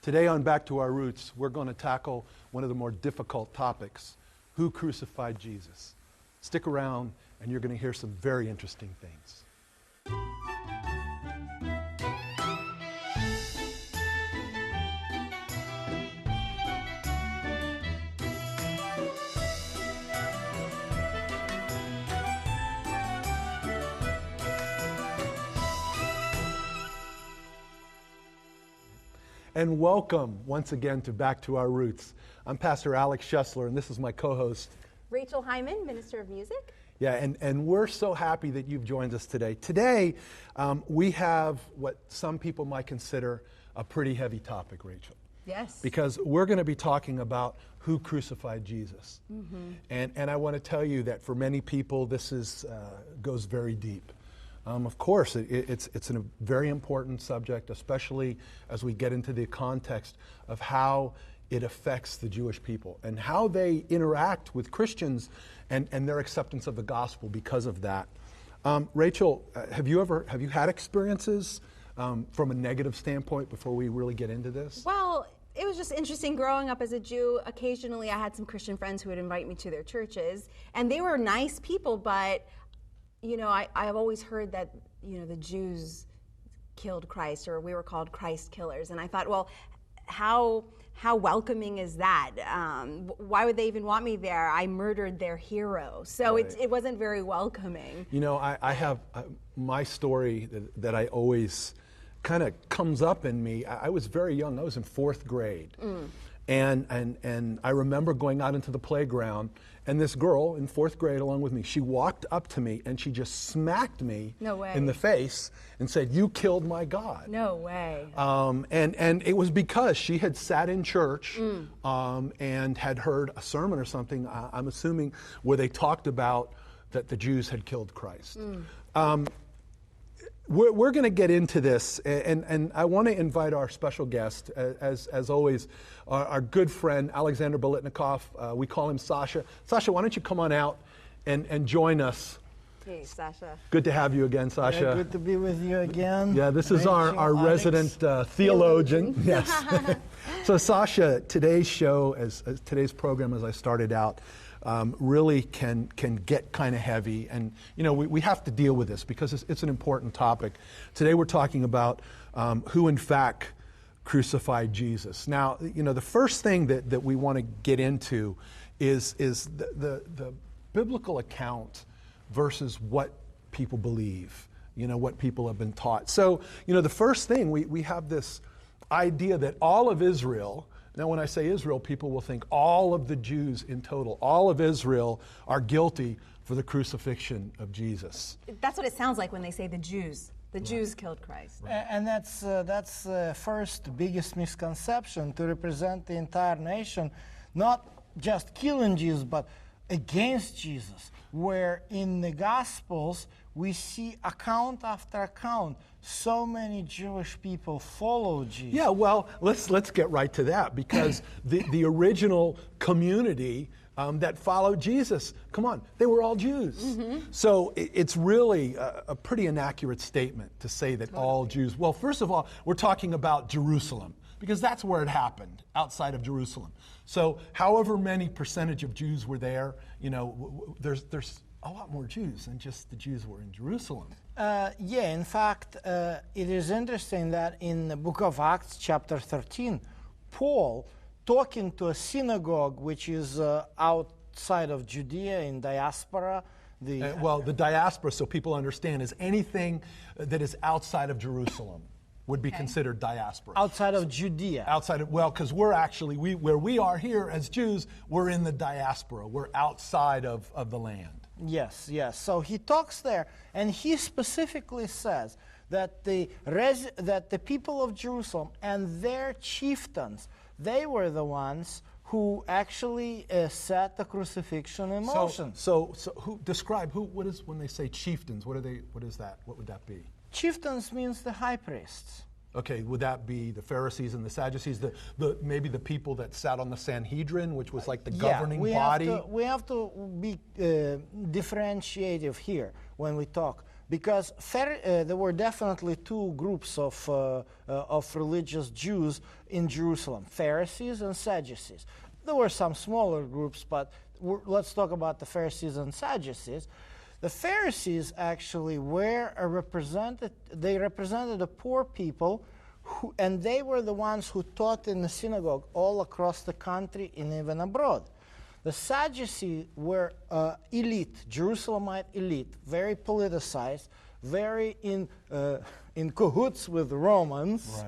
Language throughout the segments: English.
Today on Back to Our Roots, we're going to tackle one of the more difficult topics: who crucified Jesus? Stick around and you're going to hear some very interesting things. And welcome once again to Back to Our Roots. I'm Pastor Alex Schessler, and this is my co-host, Rachel Hyman, Minister of Music. Yeah, and we're so happy that you've joined us today. Today, we have what some people might consider a pretty heavy topic, Rachel. Yes. Because we're going to be talking about who crucified Jesus. Mm-hmm. And I want to tell you that for many people, this goes very deep. Of course, it's a very important subject, especially as we get into the context of how it affects the Jewish people and how they interact with Christians and their acceptance of the gospel because of that. Rachel, have you had experiences from a negative standpoint before we really get into this? Well, it was just interesting growing up as a Jew. Occasionally, I had some Christian friends who would invite me to their churches, and they were nice people, but I've always heard that, the Jews killed Christ, or we were called Christ killers. And I thought, well, how welcoming is that? Why would they even want me there? I murdered their hero. So right. it wasn't very welcoming. I have my story that I always kind of comes up in me. I was very young. I was in fourth grade. And I remember going out into the playground, and this girl in fourth grade along with me, she walked up to me and she just smacked me in the face and said, "You killed my God." No way. And it was because she had sat in church and had heard a sermon or something, I'm assuming, where they talked about that the Jews had killed Christ. We're going to get into this, and I want to invite our special guest, as always, our good friend, Alexander Bolitnikoff. We call him Sasha. Sasha, why don't you come on out and join us? Hey, Sasha. Good to have you again, Sasha. Yeah, good to be with you again. Yeah, this is our resident theologian. Yes. So, Sasha, today's program, as I started out, really can get kind of heavy, and we have to deal with this because it's an important topic. Today we're talking about who in fact crucified Jesus. Now, the first thing that we want to get into is the biblical account versus what people believe, what people have been taught. So, the first thing, we have this idea that all of Israel. Now, when I say Israel, people will think all of the Jews in total, all of Israel are guilty for the crucifixion of Jesus. That's what it sounds like when they say the Jews. The Jews killed Christ. Right. And that's first biggest misconception, to represent the entire nation, not just killing Jesus, but against Jesus, where in the Gospels we see account after account so many Jewish people follow Jesus. Yeah, well, let's get right to that, because the original community that followed Jesus, come on, they were all Jews. Mm-hmm. So it's really a pretty inaccurate statement to say that all Jews. Well, first of all, we're talking about Jerusalem, because that's where it happened, outside of Jerusalem. So however many percentage of Jews were there, there's a lot more Jews than just the Jews were in Jerusalem. In fact, it is interesting that in the book of Acts, chapter 13, Paul, talking to a synagogue which is outside of Judea in diaspora. The diaspora, so people understand, is anything that is outside of Jerusalem would be considered diaspora. Outside of Judea. Because we're actually, where we are here as Jews, we're in the diaspora. We're outside of the land. Yes. So he talks there, and he specifically says that the people of Jerusalem and their chieftains, they were the ones who actually set the crucifixion in motion. So what is when they say chieftains? What is that? What would that be? Chieftains means the high priests. Okay, would that be the Pharisees and the Sadducees, maybe the people that sat on the Sanhedrin, which was like the governing body? We have to be differentiative here when we talk. because there were definitely two groups of religious Jews in Jerusalem, Pharisees and Sadducees. There were some smaller groups, but let's talk about the Pharisees and Sadducees. The Pharisees actually were they represented the poor people, and they were the ones who taught in the synagogue all across the country and even abroad. The Sadducees were elite, Jerusalemite elite, very politicized, very in cahoots with the Romans.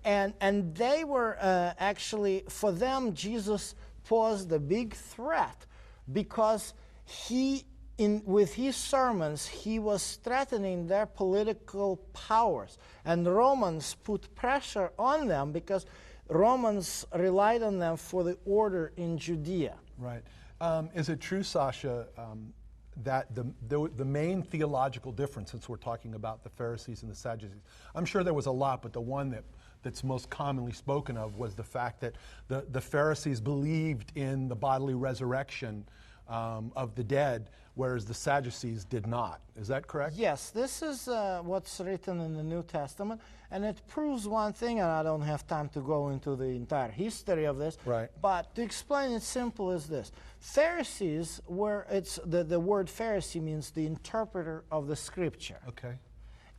Right. And they were actually, for them, Jesus posed a big threat because with his sermons, he was threatening their political powers. And the Romans put pressure on them because Romans relied on them for the order in Judea. Right. Is it true, Sasha, that the main theological difference, since we're talking about the Pharisees and the Sadducees, I'm sure there was a lot, but the one that's most commonly spoken of was the fact that the Pharisees believed in the bodily resurrection of the dead, whereas the Sadducees did not. Is that correct? Yes, this is what's written in the New Testament, and it proves one thing, and I don't have time to go into the entire history of this, right. But to explain it simple as this. Pharisees were, the word Pharisee means the interpreter of the Scripture. Okay.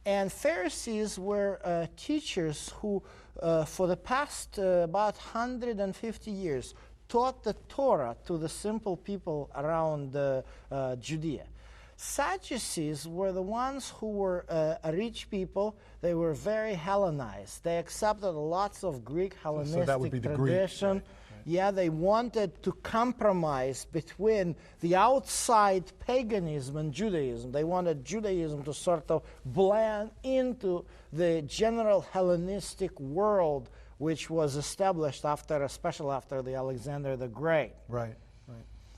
And Pharisees were teachers who, for the past about 150 years, taught the Torah to the simple people around Judea. Sadducees were the ones who were rich people. They were very Hellenized. They accepted lots of Greek Hellenistic so that would be the tradition. Greek, right. Yeah, they wanted to compromise between the outside paganism and Judaism. They wanted Judaism to sort of blend into the general Hellenistic world, which was established especially after the Alexander the Great. Right,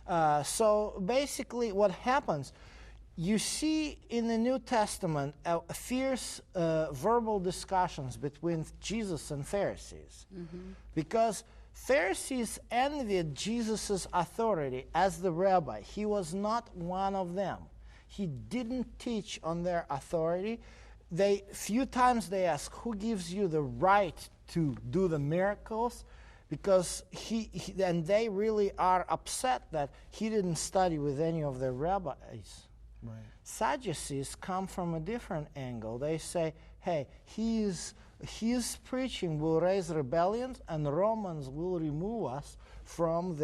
right. So basically what happens, you see in the New Testament fierce verbal discussions between Jesus and Pharisees. Mm-hmm. Because Pharisees envied Jesus' authority as the rabbi. He was not one of them. He didn't teach on their authority. Few times they ask, who gives you the right to do the miracles? Because and they really are upset that he didn't study with any of the rabbis. Right. Sadducees come from a different angle. They say, hey, his preaching will raise rebellions, and the Romans will remove us from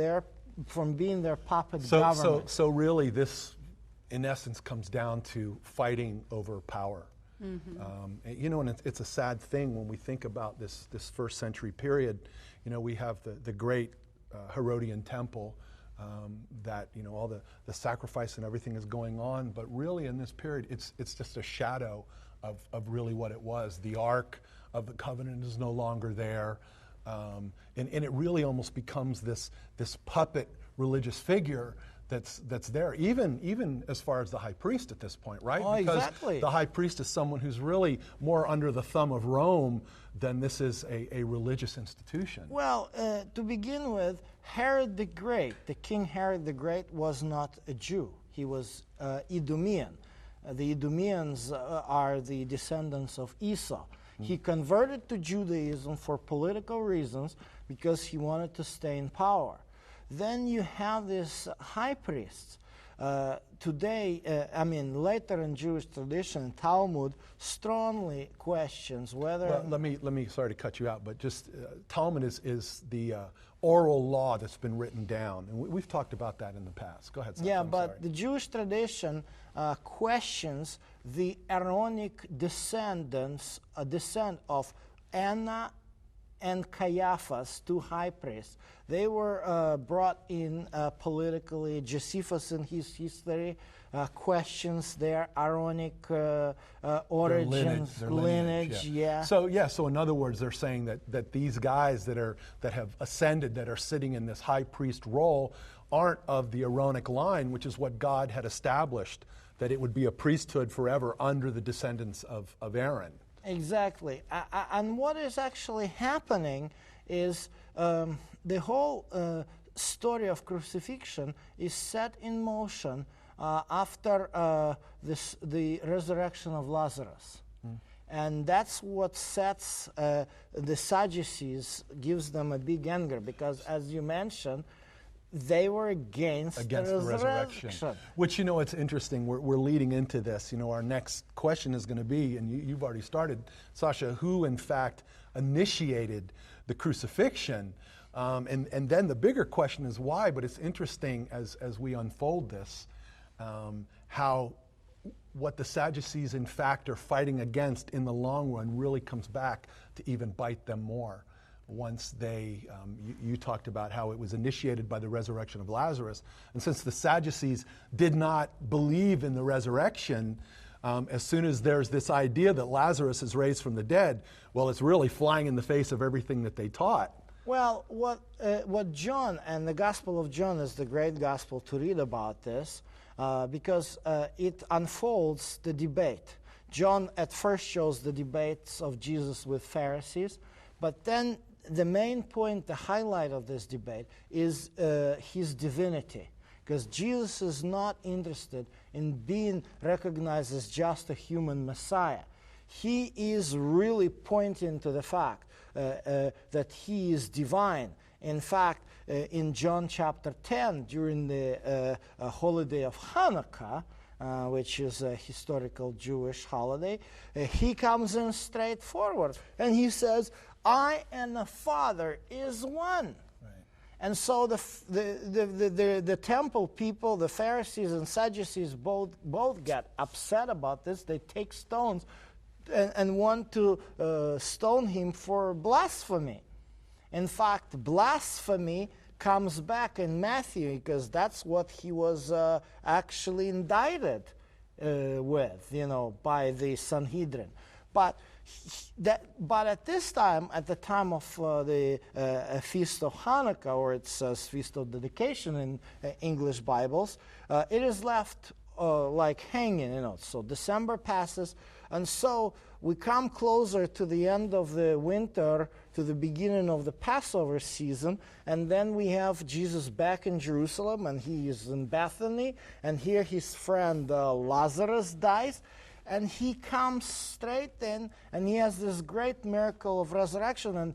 being their puppet government. So really this, in essence, comes down to fighting over power. Mm-hmm. And it's a sad thing when we think about this first century period. We have the great Herodian temple that all the sacrifice and everything is going on, but really in this period it's just a shadow of really what it was. The Ark of the Covenant is no longer there, and it really almost becomes this puppet religious figure that's there, even as far as the high priest at this point, right? Oh, because exactly. The high priest is someone who's really more under the thumb of Rome than this is a religious institution. Well, to begin with, Herod the Great, the King Herod the Great, was not a Jew. He was Idumean. The Idumeans are the descendants of Esau. He converted to Judaism for political reasons because he wanted to stay in power. Then you have these high priests. Today, later in Jewish tradition, Talmud strongly questions whether... Well, let me, sorry to cut you out, but just Talmud is the oral law that's been written down. And we've talked about that in the past. Go ahead, Sasha. Yeah, I'm but sorry. the Jewish tradition questions the Aaronic descent of Anna and Caiaphas, two high priests. They were brought in politically. Josephus in his history questions their Aaronic origins, their lineage. Yeah. So in other words, they're saying that these guys that have ascended, that are sitting in this high priest role, aren't of the Aaronic line, which is what God had established, that it would be a priesthood forever under the descendants of Aaron. Exactly. And what is actually happening is the whole story of crucifixion is set in motion after the resurrection of Lazarus. And that's what sets the Sadducees, gives them a big anger, because as you mentioned, they were against the resurrection. Which, it's interesting. We're leading into this. Our next question is going to be, and you've already started, Sasha, who in fact initiated the crucifixion? And then the bigger question is why, but it's interesting as we unfold this, how what the Sadducees in fact are fighting against in the long run really comes back to even bite them more. Once they, you talked about how it was initiated by the resurrection of Lazarus, and since the Sadducees did not believe in the resurrection, as soon as there's this idea that Lazarus is raised from the dead, well, it's really flying in the face of everything that they taught. Well, what John, and the Gospel of John is the great gospel to read about this, because it unfolds the debate. John at first shows the debates of Jesus with Pharisees, but then the main point, the highlight of this debate is his divinity, because Jesus is not interested in being recognized as just a human Messiah. He is really pointing to the fact that he is divine. In fact, in John chapter 10, during the holiday of Hanukkah, which is a historical Jewish holiday, he comes in straightforward, and he says, I and the Father is one. Right. And so the temple people, the Pharisees and Sadducees, both get upset about this. They take stones and want to stone him for blasphemy. In fact, blasphemy comes back in Matthew, because that's what he was actually indicted with, by the Sanhedrin. But at this time, at the time of the Feast of Hanukkah, or it says Feast of Dedication in English Bibles, it is left like hanging, So December passes, and so we come closer to the end of the winter, to the beginning of the Passover season, and then we have Jesus back in Jerusalem, and he is in Bethany, and here his friend Lazarus dies, and he comes straight in, and he has this great miracle of resurrection. And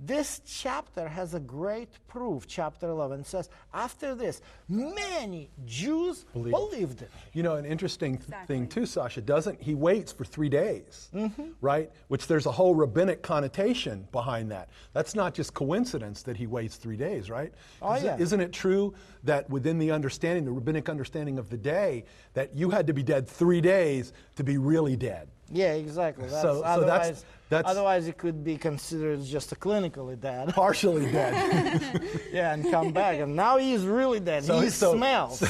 this chapter has a great proof. Chapter 11 says, after this, many Jews believed it. An interesting thing too, Sasha, he waits for 3 days, right? Which there's a whole rabbinic connotation behind that. That's not just coincidence that he waits 3 days, right? Oh, yeah. Isn't it true that within the rabbinic understanding of the day, that you had to be dead 3 days to be really dead? Yeah, exactly. Otherwise, it could be considered just a clinically dead. Partially dead. Yeah, and come back. And now he's really dead. He smells.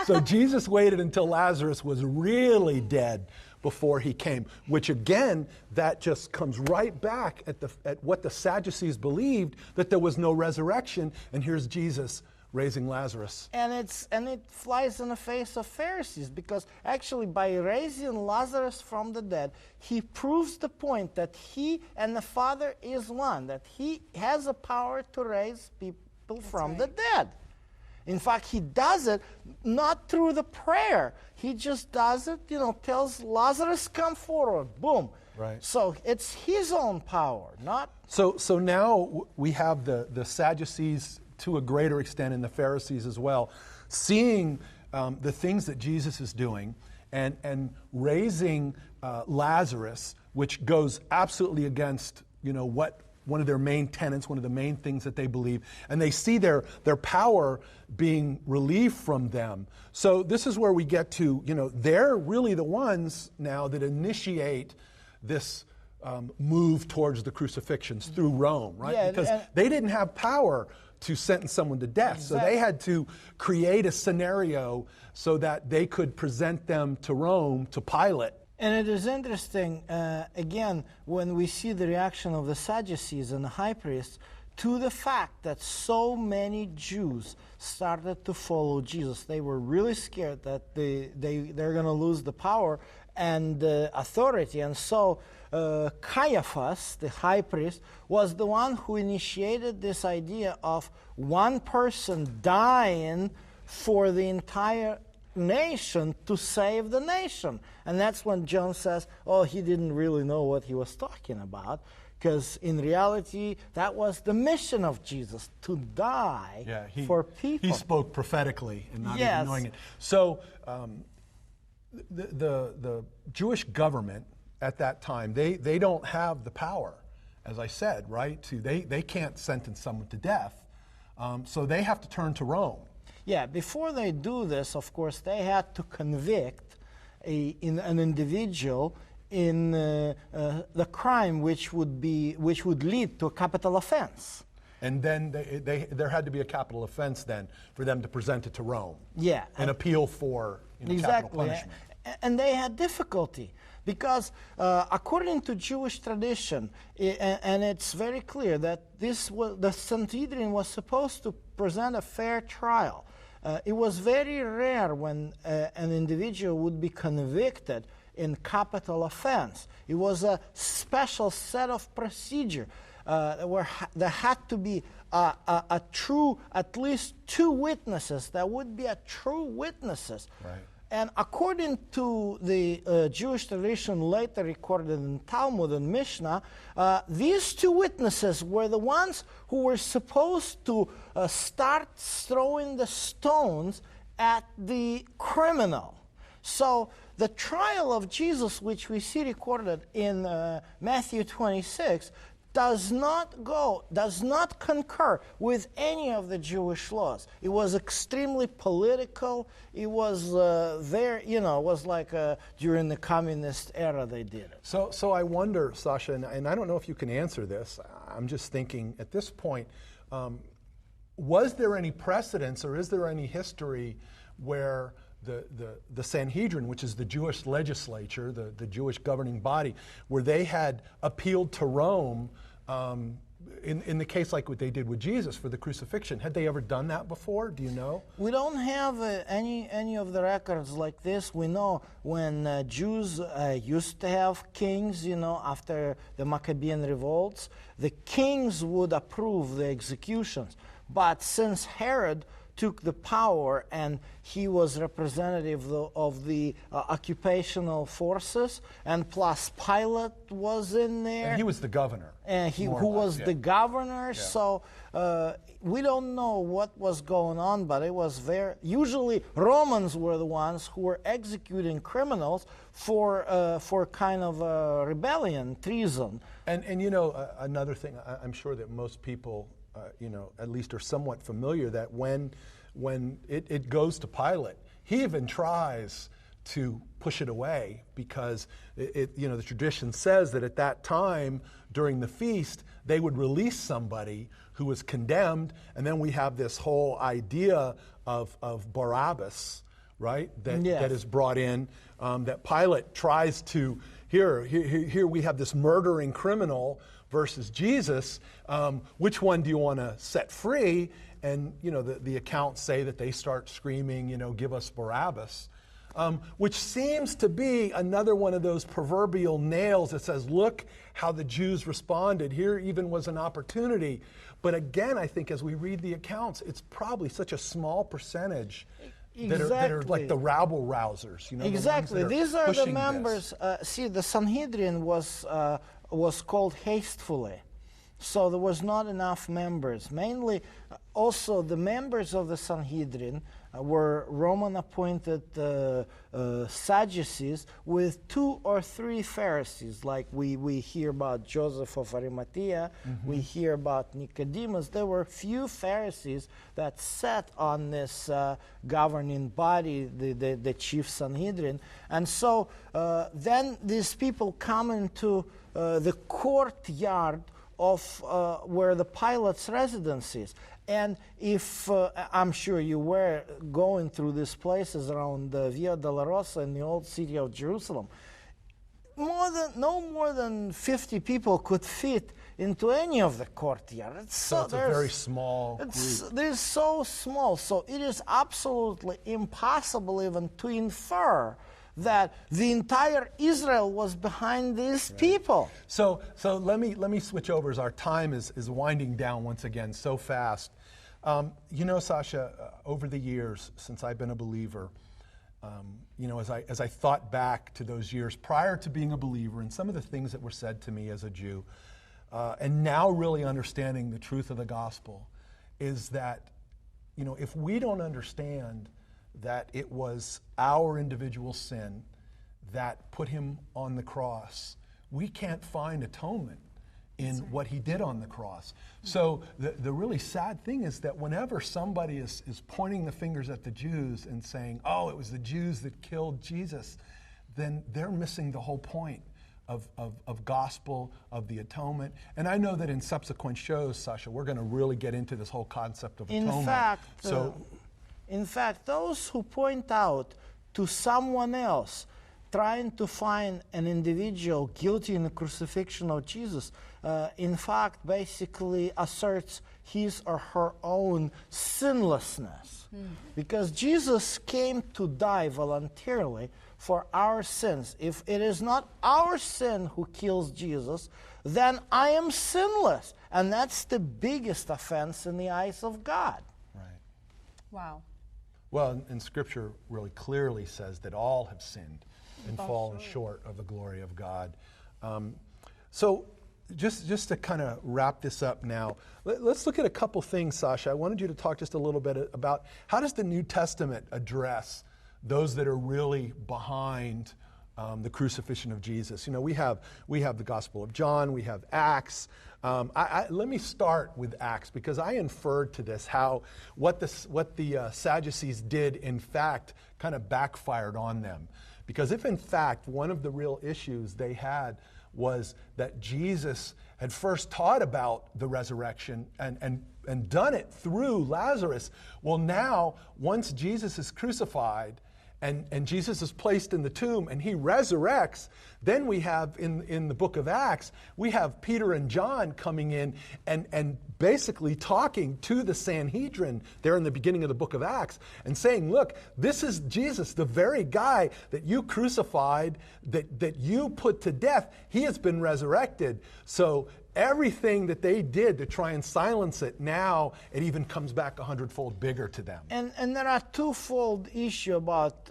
So Jesus waited until Lazarus was really dead before he came, which again, that just comes right back at what the Sadducees believed, that there was no resurrection, and here's Jesus raising Lazarus. And it flies in the face of Pharisees, because actually by raising Lazarus from the dead, he proves the point that he and the Father is one, that he has a power to raise people from the dead. In fact, he does it not through the prayer. He just does it, tells Lazarus, come forward, boom. Right. So it's his own power, not... So now we have the Sadducees, to a greater extent, and the Pharisees as well, seeing the things that Jesus is doing and raising Lazarus, which goes absolutely against, what one of their main tenets, one of the main things that they believe, and they see their power being relieved from them. So this is where we get to, they're really the ones now that initiate this move towards the crucifixions through Rome, right? Yeah, because they didn't have power to sentence someone to death. Exactly. So they had to create a scenario so that they could present them to Rome, to Pilate. And it is interesting, again, when we see the reaction of the Sadducees and the high priests to the fact that so many Jews started to follow Jesus. They were really scared that they're going to lose the power and authority. And so Caiaphas, the high priest, was the one who initiated this idea of one person dying for the entire nation to save the nation. And that's when John says, oh, he didn't really know what he was talking about, because in reality, that was the mission of Jesus, to die for people. He spoke prophetically and not Yes. even knowing it. So the Jewish government at that time, they don't have the power, as I said, right? They can't sentence someone to death. So they have to turn to Rome. Yeah, before they do this, of course, they had to convict an individual in the crime which would lead to a capital offense. And then there had to be a capital offense then for them to present it to Rome. Yeah. An appeal for capital punishment. And they had difficulty because according to Jewish tradition, and it's very clear that the Sanhedrin was supposed to present a fair trial. It was very rare when an individual would be convicted in capital offense. It was a special set of procedure where there had to be a true, at least two witnesses. There would be a true witnesses. Right. And according to the Jewish tradition later recorded in Talmud and Mishnah, these two witnesses were the ones who were supposed to start throwing the stones at the criminal. So the trial of Jesus, which we see recorded in Matthew 26, does not concur with any of the Jewish laws. It was extremely political. It was it was like during the communist era they did it. So I wonder, Sasha, and I don't know if you can answer this. I'm just thinking at this point, was there any precedence or is there any history where the Sanhedrin, which is the Jewish legislature, the Jewish governing body, where they had appealed to Rome in the case like what they did with Jesus for the crucifixion? Had they ever done that before? Do you know? We don't have any of the records like this. We know when Jews used to have kings, after the Maccabean revolts, the kings would approve the executions. But since Herod took the power and he was representative of the occupational forces, and plus Pilate was in there. And he was the governor. And who was the governor. Yeah. So we don't know what was going on, but it was usually Romans were the ones who were executing criminals for kind of rebellion, treason. And another thing, I'm sure that most people at least are somewhat familiar that when it goes to Pilate, he even tries to push it away because the tradition says that at that time during the feast they would release somebody who was condemned, and then we have this whole idea of Barabbas, right? That is brought in. That Pilate tries to here we have this murdering criminal versus Jesus. Which one do you want to set free? And the accounts say that they start screaming, give us Barabbas, which seems to be another one of those proverbial nails that says, look how the Jews responded. Here even was an opportunity. But again, I think as we read the accounts, it's probably such a small percentage that are like the rabble rousers. Exactly. These are the members. See, the Sanhedrin was called hastefully. So there was not enough members. Mainly, also the members of the Sanhedrin were Roman-appointed Sadducees with 2 or 3 Pharisees. Like we hear about Joseph of Arimathea, we hear about Nicodemus. There were few Pharisees that sat on this governing body, the chief Sanhedrin. And so then these people come into the courtyard of where the Pilate's residence is. And if, I'm sure you were going through these places around the Via Dolorosa in the old city of Jerusalem, no more than 50 people could fit into any of the courtyard. So it's a very small group. They're so small, so it is absolutely impossible even to infer that the entire Israel was behind these people. So let me switch over as our time is winding down once again so fast. Sasha, over the years since I've been a believer, as I thought back to those years prior to being a believer and some of the things that were said to me as a Jew, and now really understanding the truth of the gospel, is that, if we don't understand that it was our individual sin that put him on the cross, we can't find atonement in what he did on the cross. So the really sad thing is that whenever somebody is pointing the fingers at the Jews and saying, oh, it was the Jews that killed Jesus, then they're missing the whole point of gospel, of the atonement. And I know that in subsequent shows, Sasha, we're going to really get into this whole concept of atonement. In fact, those who point out to someone else trying to find an individual guilty in the crucifixion of Jesus, in fact, basically asserts his or her own sinlessness. Because Jesus came to die voluntarily for our sins. If it is not our sin who kills Jesus, then I am sinless. And that's the biggest offense in the eyes of God. Right. Wow. Well, and Scripture really clearly says that all have sinned and fallen short of the glory of God. So just to kind of wrap this up now, let's look at a couple things, Sasha. I wanted you to talk just a little bit about how does the New Testament address those that are really behind the crucifixion of Jesus. We have the Gospel of John, we have Acts. Let me start with Acts, because I inferred to this how what the Sadducees did, in fact, kind of backfired on them. Because if, in fact, one of the real issues they had was that Jesus had first taught about the resurrection and done it through Lazarus, well, now, once Jesus is crucified and Jesus is placed in the tomb and he resurrects, then we have in the book of Acts, we have Peter and John coming in and basically talking to the Sanhedrin there in the beginning of the book of Acts and saying, look, this is Jesus, the very guy that you crucified, that you put to death. He has been resurrected. So everything that they did to try and silence it, now it even comes back 100-fold bigger to them. And there are twofold issue about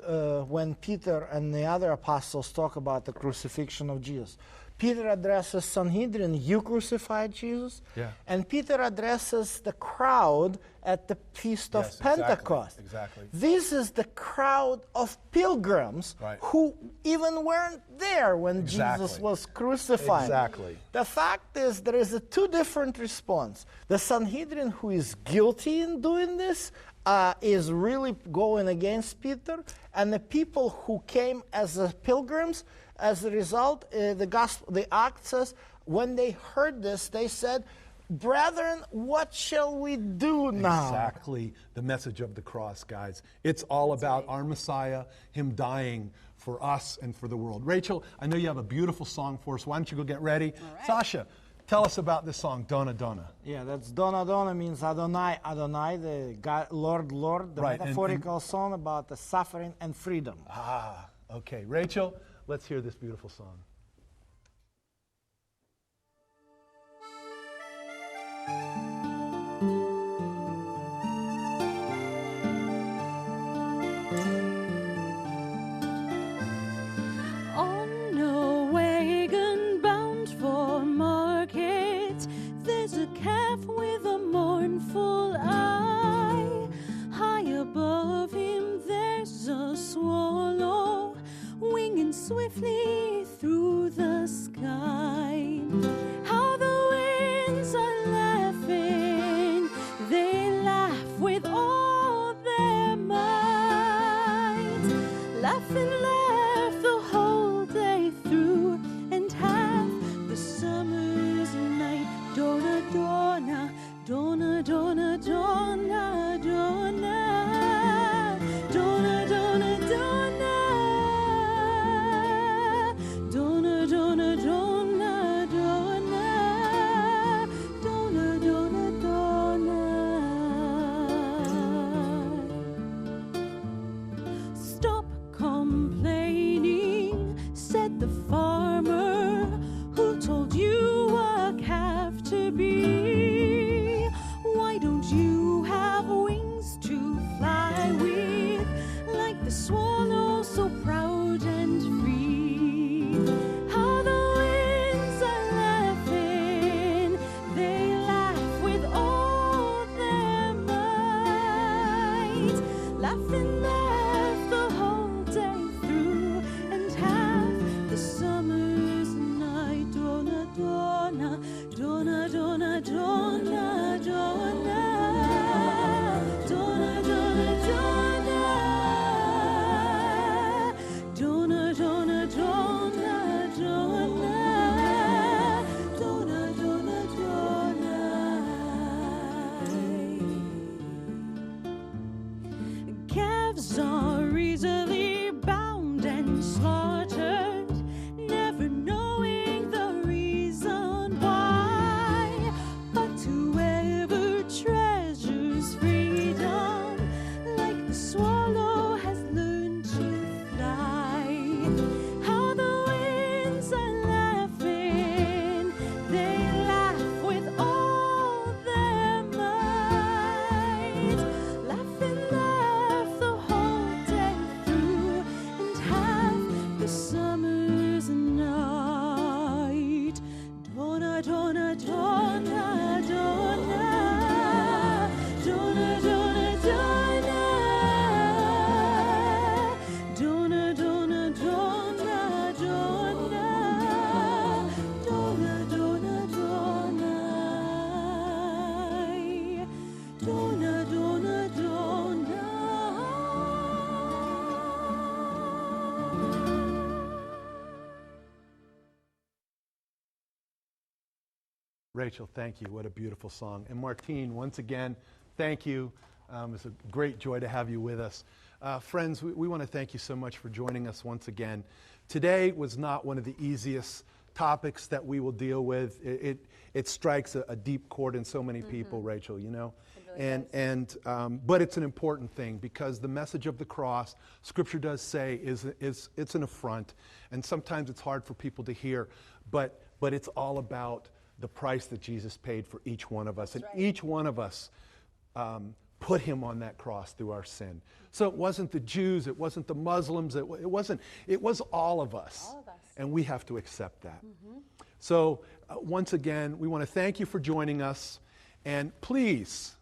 when Peter and the other apostles talk about the crucifixion of Jesus. Peter addresses Sanhedrin, you crucified Jesus. Yeah. And Peter addresses the crowd at the Feast of Pentecost. Exactly. This is the crowd of pilgrims who even weren't there when Jesus was crucified. Exactly. The fact is there is a two different response. The Sanhedrin, who is guilty in doing this, is really going against Peter, and the people who came as pilgrims, as a result, the Act says, when they heard this, they said, brethren, what shall we do now? Exactly the message of the cross, guys. It's all about our Messiah, him dying for us and for the world. Rachel, I know you have a beautiful song for us. Why don't you go get ready? Right. Sasha, tell us about this song, Donna Donna. Yeah, that's Donna Donna means Adonai, Adonai, the God, Lord, Lord, the metaphorical song about the suffering and freedom. Okay. Rachel, let's hear this beautiful song. On a wagon bound for market, there's a calf with a mournful eye. High above him there's a swallow winging swiftly through the sky. How the winds are laughing, they laugh with all their might. Laugh and laugh the whole day through, and half the summer's night. Donna, Donna, Donna, Donna, Donna, Donna. Donna, Donna, Donna. Donna, Donna, Donna, Donna. Donna, Donna, Donna. Stop complaining, said the farmer, who told you a calf to be. Why don't you have wings to lives are easily bound and slaughtered, never knowing the reason why. But whoever treasures freedom, like the swallow has learned to fly. How the winds are laughing, they laugh with all their might. Laugh and laugh the whole day through, and half the summer's night. Donna, donna, donna, donna, donna, donna, donna, donna, donna, donna, donna, donna, donna, donna, donna, donna. Rachel, thank you. What a beautiful song. And Martine, once again, thank you. It's a great joy to have you with us. Friends, we want to thank you so much for joining us once again. Today was not one of the easiest topics that we will deal with. It strikes a deep chord in so many people, Rachel, you know. But it's an important thing, because the message of the cross, Scripture does say, it's an affront, and sometimes it's hard for people to hear. But it's all about the price that Jesus paid for each one of us, and each one of us put him on that cross through our sin. So it wasn't the Jews, it wasn't the Muslims, it was all of us. All of us. And we have to accept that. So once again, we want to thank you for joining us, and please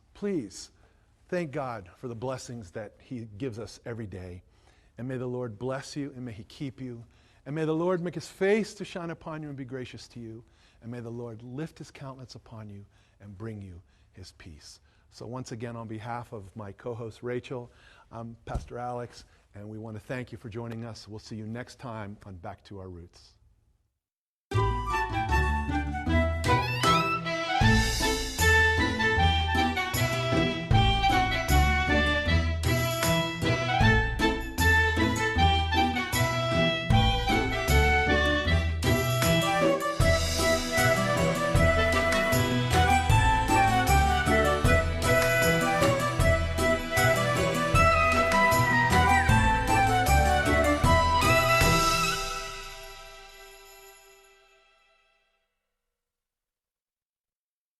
thank God for the blessings that he gives us every day. And may the Lord bless you, and may he keep you, and may the Lord make his face to shine upon you and be gracious to you, and may the Lord lift his countenance upon you and bring you his peace. So once again, on behalf of my co-host Rachel, I'm Pastor Alex, and we want to thank you for joining us. We'll see you next time on Back to Our Roots.